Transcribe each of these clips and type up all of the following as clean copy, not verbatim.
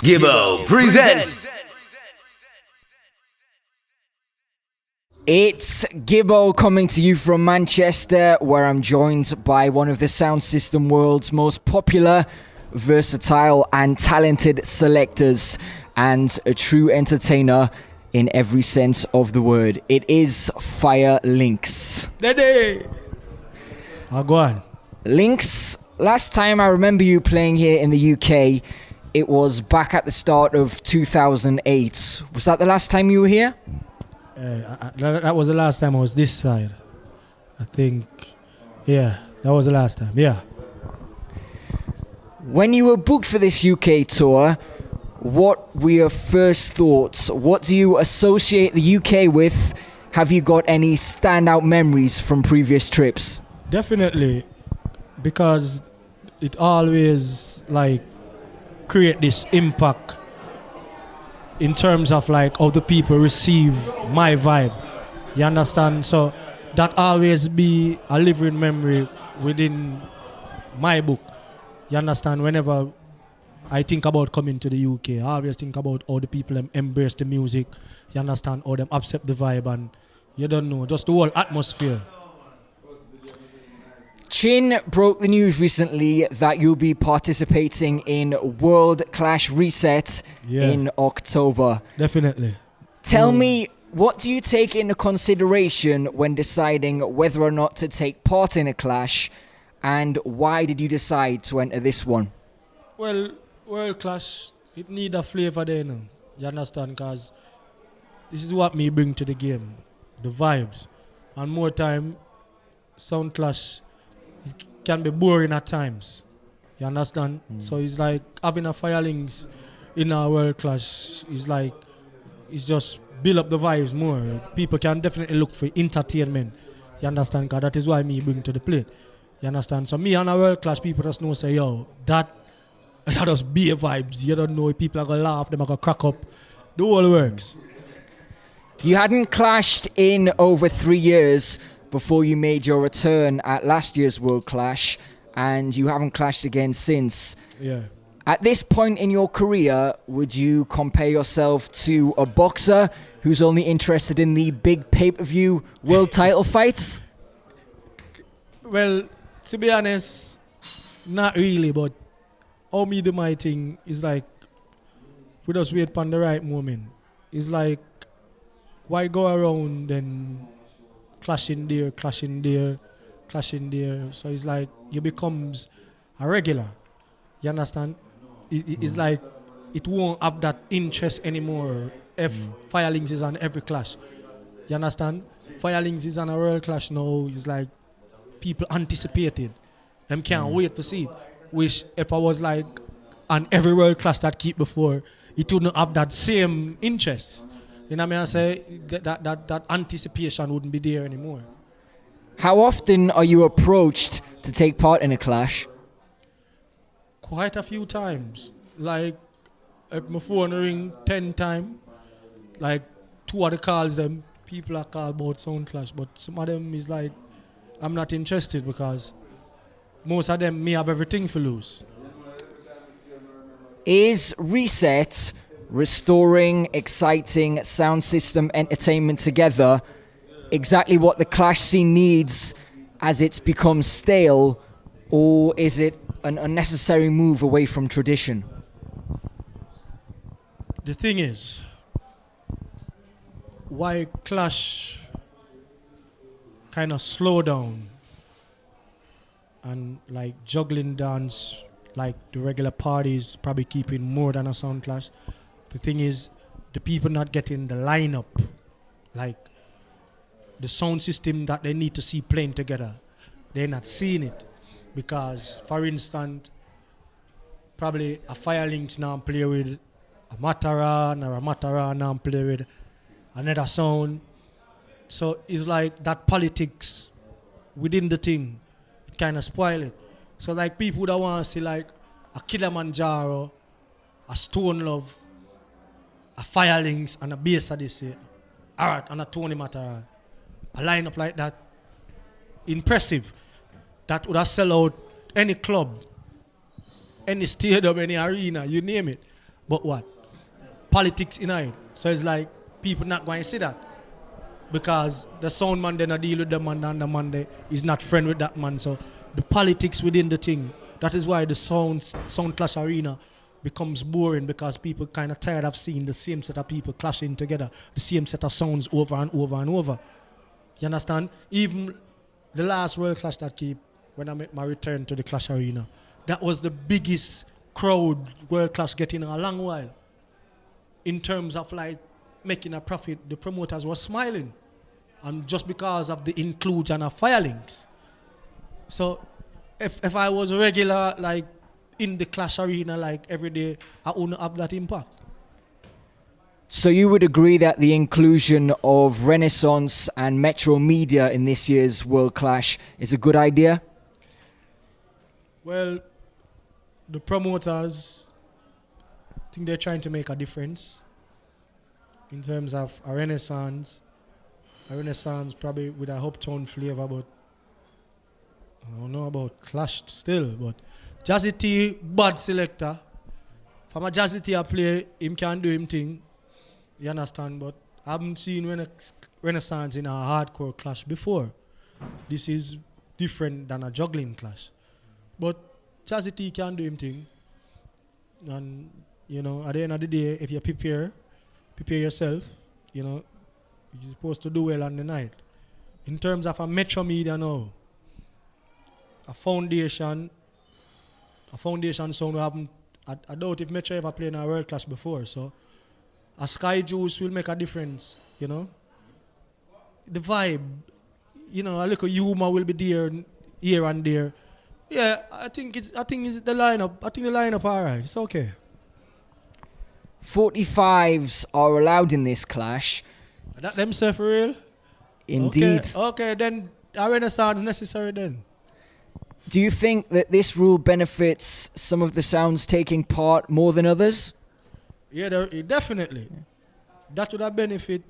Gibbo presents. It's Gibbo coming to you from Manchester, where I'm joined by one of the sound system world's most popular, versatile and talented selectors, and a true entertainer in every sense of the word. It is Fire Links. Daddy! Go on. Links, last time I remember you playing here in the UK, it was back at the start of 2008. Was that the last time you were here? That was the last time I was this side. I think, yeah, that was the last time, yeah. When you were booked for this UK tour, what were your first thoughts? What do you associate the UK with? Have you got any standout memories from previous trips? Definitely, because it always create this impact in terms of how the people receive my vibe. You understand? So that always be a living memory within my book. You understand? Whenever I think about coming to the UK, I always think about how the people embrace the music. You understand? How them accept the vibe, and you don't know, just the whole atmosphere. Chin broke the news recently that you'll be participating in World Clash R.E.S.E.T in October. Definitely. Tell me, what do you take into consideration when deciding whether or not to take part in a clash, and why did you decide to enter this one? Well, World Clash, it need a flavor there now. You understand? Because this is what me bring to the game. The vibes. And more time, sound clash, it can be boring at times. You understand? So it's like having a firelings in our World Clash is it's just build up the vibes more. People can definitely look for entertainment. You understand? Because that is why me bring to the plate. You understand? So me and a World Clash, people just know say, yo, that just be vibes. You don't know if people are going to laugh, them are going to crack up. The whole works. You hadn't clashed in over 3 years before you made your return at last year's World Clash, and you haven't clashed again since. Yeah. At this point in your career, would you compare yourself to a boxer who's only interested in the big pay-per-view world title fights? Well, to be honest, not really, but how me do my thing is we just wait for the right moment. It's why go around and clashing there, clashing there, clashing there. So it's you becomes a regular. You understand? It's it won't have that interest anymore if Firelings is on every clash. You understand? Firelings is on a World Clash now. It's people anticipated. Them can't wait to see it. Which if I was on every World Clash that keep before, it wouldn't have that same interest. You know what I mean? I say that anticipation wouldn't be there anymore. How often are you approached to take part in a clash? Quite a few times. If my phone ring 10 times, 2 of the calls them, people are called about sound clash, but some of them is I'm not interested because most of them may have everything for lose. Is R.E.S.E.T restoring exciting sound system entertainment together exactly what the clash scene needs as it's become stale, or is it an unnecessary move away from tradition? The thing is, why clash kind of slow down and juggling dance, the regular parties probably keeping more than a sound clash. The thing is, the people not getting the lineup, the sound system that they need to see playing together. They're not seeing it because, for instance, probably a Firelinks now play with a Mataran, or a Mataran now play with another sound. So it's that politics within the thing, it kind of spoil it. So people that want to see a Kilimanjaro, a Stone Love, a Firelinks and a Bass Odyssey, Art and a Tony Mataran. A lineup like that, impressive, that would have sell out any club, any stadium, any arena, you name it. but what? Politics in it. So it's like people not going to see that. Because the sound man then deal with the man and the man there is not friend with that man. So the politics within the thing, that is why the Sound Clash Arena becomes boring, because people kind of tired of seeing the same set of people clashing together, the same set of sounds over and over and over. You understand? Even the last World Clash that came, when I made my return to the Clash Arena, that was the biggest crowd World Clash getting in a long while. In terms of like making a profit, the promoters were smiling. And just because of the inclusion of Firelinks. So if I was regular, like in the Clash Arena, like every day, I wouldn't have that impact. So you would agree that the inclusion of Renaissance and Metro Media in this year's World Clash is a good idea? Well, the promoters, I think they're trying to make a difference in terms of a Renaissance. A Renaissance probably with a uptown flavor, but I don't know about Clash still. But Jazzy T, bad selector. From a Jazzy T I play, him can do him thing. You understand? But I haven't seen Renaissance in a hardcore clash before. This is different than a juggling clash. But Jazzy T can do him thing. And, you know, at the end of the day, if you prepare yourself, you know, you're supposed to do well on the night. In terms of a Metro Media now, a foundation sound we haven't, I doubt if Metro ever played in a World Clash before, so a Sky Juice will make a difference, you know. The vibe, you know, a little humor will be there here and there. Yeah, I think it's the lineup. I think the lineup alright. It's okay. 45s are allowed in this clash. That themself for real? Indeed. Okay, then a Renaissance necessary then. Do you think that this rule benefits some of the sounds taking part more than others? Yeah, definitely. That would have benefit.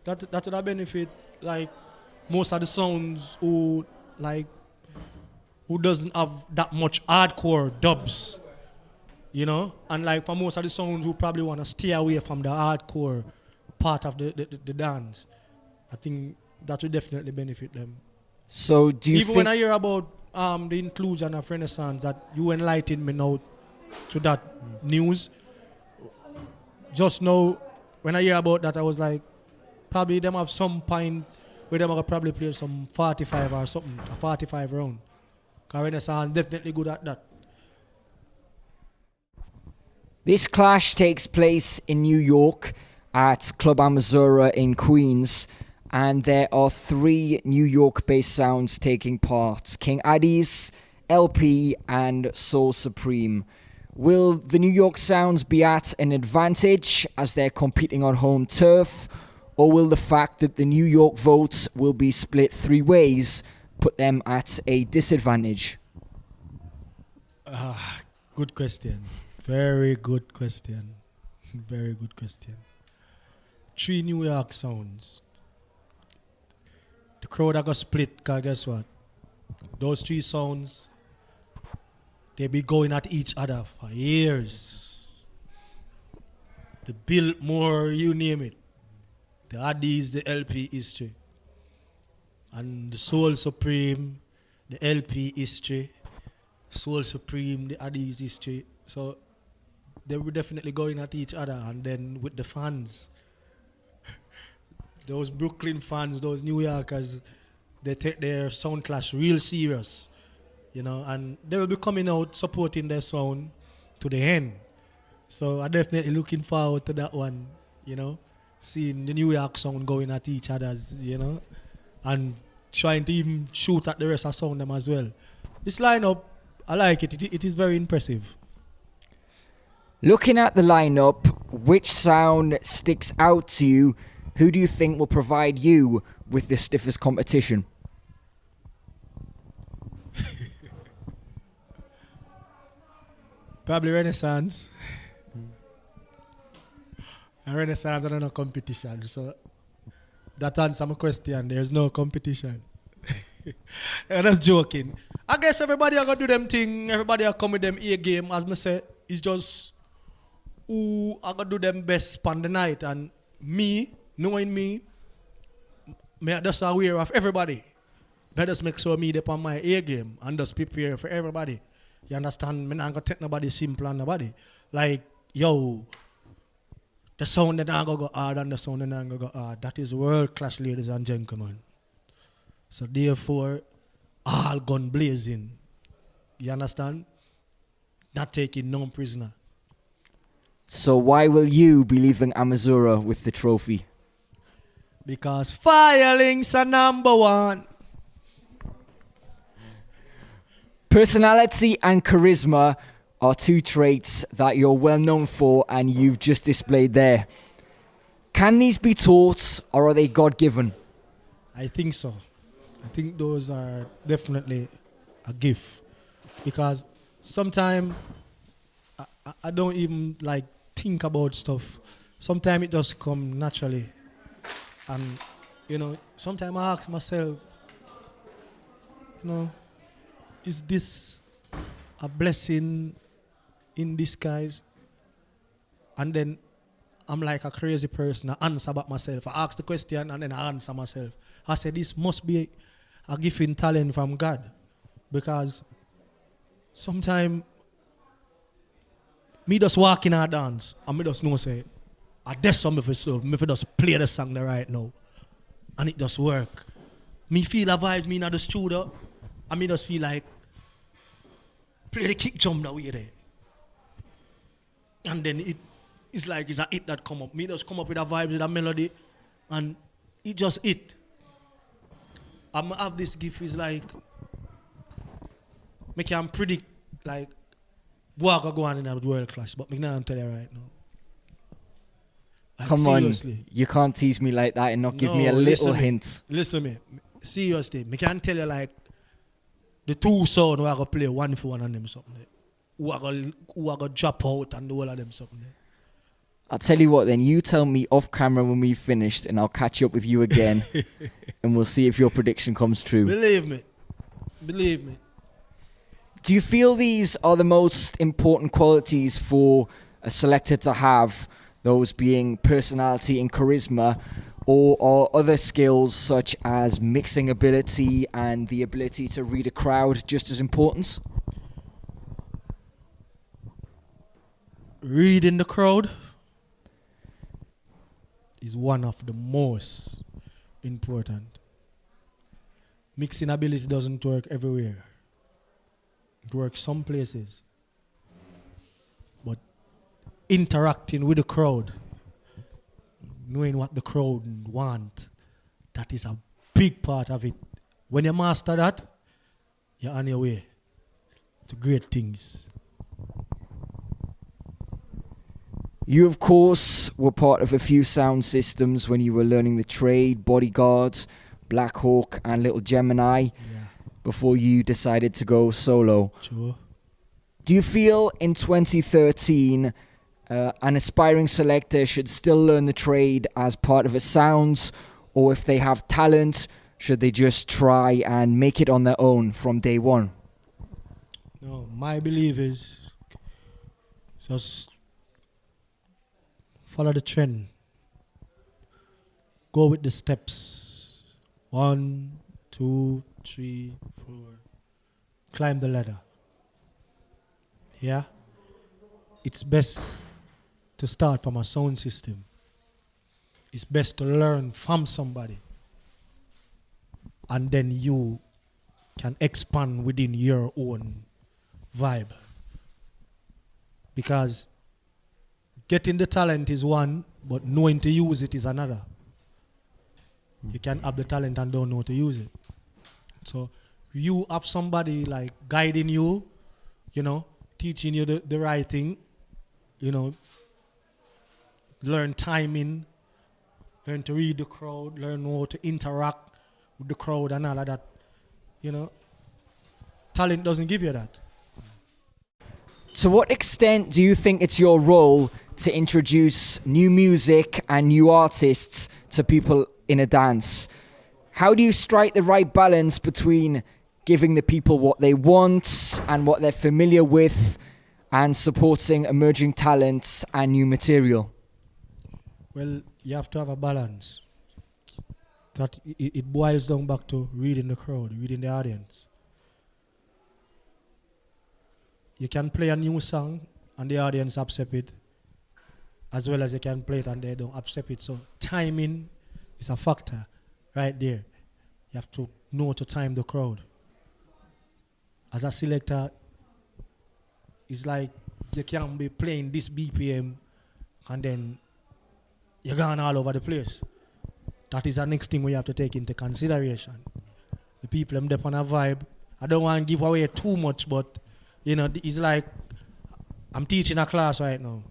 That would have benefit like most of the sounds who doesn't have that much hardcore dubs, you know, and like for most of the sounds who probably want to stay away from the hardcore part of the dance. I think that will definitely benefit them. So do you even when I hear about the inclusion of Renaissance, that you enlightened me now to that news. Just now, when I hear about that, I was like, probably them have some point where them are probably play some 45 or something, a 45 round. Because Renaissance definitely good at that. This clash takes place in New York at Club Amazura in Queens, and there are 3 New York-based sounds taking part: King Addies, LP, and Soul Supreme. Will the New York sounds be at an advantage as they're competing on home turf, or will the fact that the New York votes will be split 3 ways put them at a disadvantage? Good question. Very good question. Very good question. 3 New York sounds. The crowd are going to split, because guess what? Those 3 sounds, they be going at each other for years. The Biltmore, you name it. The Addies, the LP history. And the Soul Supreme, the LP history. Soul Supreme, the Addies history. So they were definitely going at each other. And then with the fans, those Brooklyn fans, those New Yorkers, they take their sound clash real serious, you know, and they will be coming out supporting their sound to the end. So I'm definitely looking forward to that one, you know, seeing the New York sound going at each other, you know, and trying to even shoot at the rest of sound them as well. This lineup, I like it. It is very impressive. Looking at the lineup, which sound sticks out to you? Who do you think will provide you with the stiffest competition? Probably Renaissance. And Renaissance are no competition. So that answers my question. There's no competition. I'm just joking. I guess everybody are going to do them thing. Everybody are come with them A game. As I say, it's just who are gonna do them best on the night, and me, knowing me, I just aware of everybody. I just make sure me up on my A game and just prepare for everybody. You understand? Me not gonna take nobody simple on nobody. Like, yo, the sound that I'm gonna go hard and the sound that I'm gonna go hard. That is world class, ladies and gentlemen. So therefore, all gun blazing. You understand? Not taking no prisoner. So why will you be leaving Amazura with the trophy? Because firelings are number one. Personality and charisma are two traits that you're well known for and you've just displayed there. Can these be taught or are they God-given? I think so. I think those are definitely a gift. Because sometimes I don't even like think about stuff. Sometimes it just come naturally. And, you know, sometimes I ask myself, you know, is this a blessing in disguise? And then I'm like a crazy person. I answer about myself. I ask the question and then I answer myself. I say this must be a gifting talent from God. Because sometimes me just walk in a dance and me just know say, I there's some of it so me just play the song there right now. And it just work. Me feel a vibe me in the studio and me just feel like play the kick jump that way there. And then it's like it's a hit that come up. Me just come up with a vibe, with a melody, and it just hit. I'm have this gift is like me can predict like what go on in a World Clash, but me not tell you right now. Like, Come seriously. on, you can't tease me like that and not give No, me a little listen hint. Listen me, seriously, me can tell you like the two sound who are gonna play one for one and them something there. Who are gonna drop out and do all of them something there. I'll tell you what then, you tell me off camera when we've finished and I'll catch up with you again and we'll see if your prediction comes true. Believe me. Believe me. Do you feel these are the most important qualities for a selector to have, those being personality and charisma, or are other skills such as mixing ability and the ability to read a crowd just as important? Reading the crowd is one of the most important. Mixing ability doesn't work everywhere. It works some places. But interacting with the crowd, knowing what the crowd want, that is a big part of it. When you master that, you're on your way to great things. You, of course, were part of a few sound systems when you were learning the trade, Bodyguard, Black Hawk and Little Gemini, before you decided to go solo. Sure. Do you feel in 2013 an aspiring selector should still learn the trade as part of a sounds, or if they have talent, should they just try and make it on their own from day one? No, my belief is just follow the trend. Go with the steps. 1, 2, 3, 4. Climb the ladder. Yeah? It's best to start from a sound system. It's best to learn from somebody. And then you can expand within your own vibe. Because getting the talent is one, but knowing to use it is another. You can have the talent and don't know to use it. So you have somebody like guiding you, you know, teaching you the right thing, you know, learn timing, learn to read the crowd, learn how to interact with the crowd and all of that, you know. Talent doesn't give you that. To what extent do you think it's your role to introduce new music and new artists to people in a dance? How do you strike the right balance between giving the people what they want and what they're familiar with, and supporting emerging talents and new material? Well, you have to have a balance. That it boils down back to reading the crowd, reading the audience. You can play a new song and the audience accept it, as well as you can play it and they don't accept it. So timing is a factor right there. You have to know to time the crowd. As a selector, it's like you can't be playing this BPM and then you're going all over the place. That is the next thing we have to take into consideration. The people them on a vibe. I don't want to give away too much, but you know, it's like I'm teaching a class right now.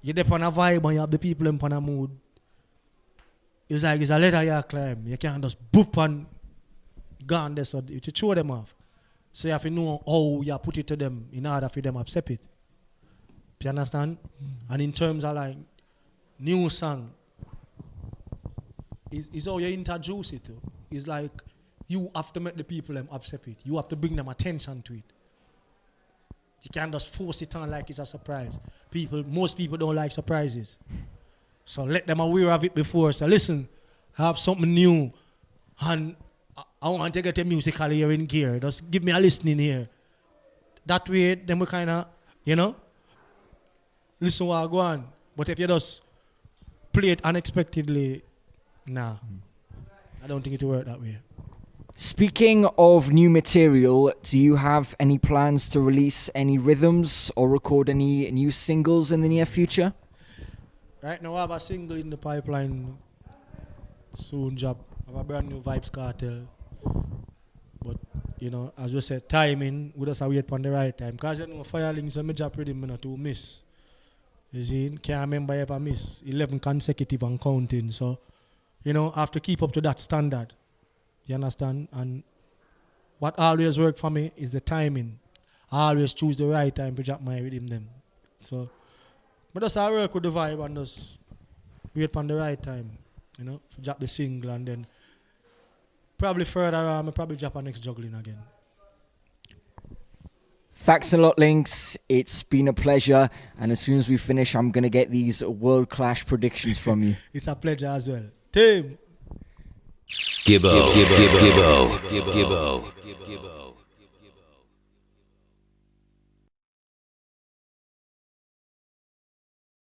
You're on a vibe and you have the people in a mood. It's like it's a ladder you climb. You can't just boop and go on there, so you show them off. So you have to know how you put it to them in order for them to accept it. You understand? And in terms of like new song, is how you introduce it to. It's like you have to make the people them accept it. You have to bring them attention to it. You can't just force it on like it's a surprise. Most people don't like surprises. So let them aware of it before. So listen, I have something new and I want to get a musical here in gear. Just give me a listening here. That way, then we kind of, you know, listen what I go on. But if you just play it unexpectedly, nah. I don't think it will work that way. Speaking of new material, do you have any plans to release any rhythms or record any new singles in the near future? Right now, I have a single in the pipeline. Soon drop. I have a brand new Vibes Cartel. But, you know, as we said, timing, we just wait for the right time. Because, you know, Firelings, when I drop rhythm, I to miss. You see, can't remember if I miss 11 consecutive and counting. So, you know, I have to keep up to that standard. You understand? And what always work for me is the timing. I always choose the right time to drop my rhythm them. So, but just I work with the vibe and just wait for the right time, you know, to drop the single and then probably further on, I probably drop our next juggling again. Thanks a lot, Links. It's been a pleasure. And as soon as we finish, I'm going to get these World Clash predictions from you. It's a pleasure as well. Team! Gibbo.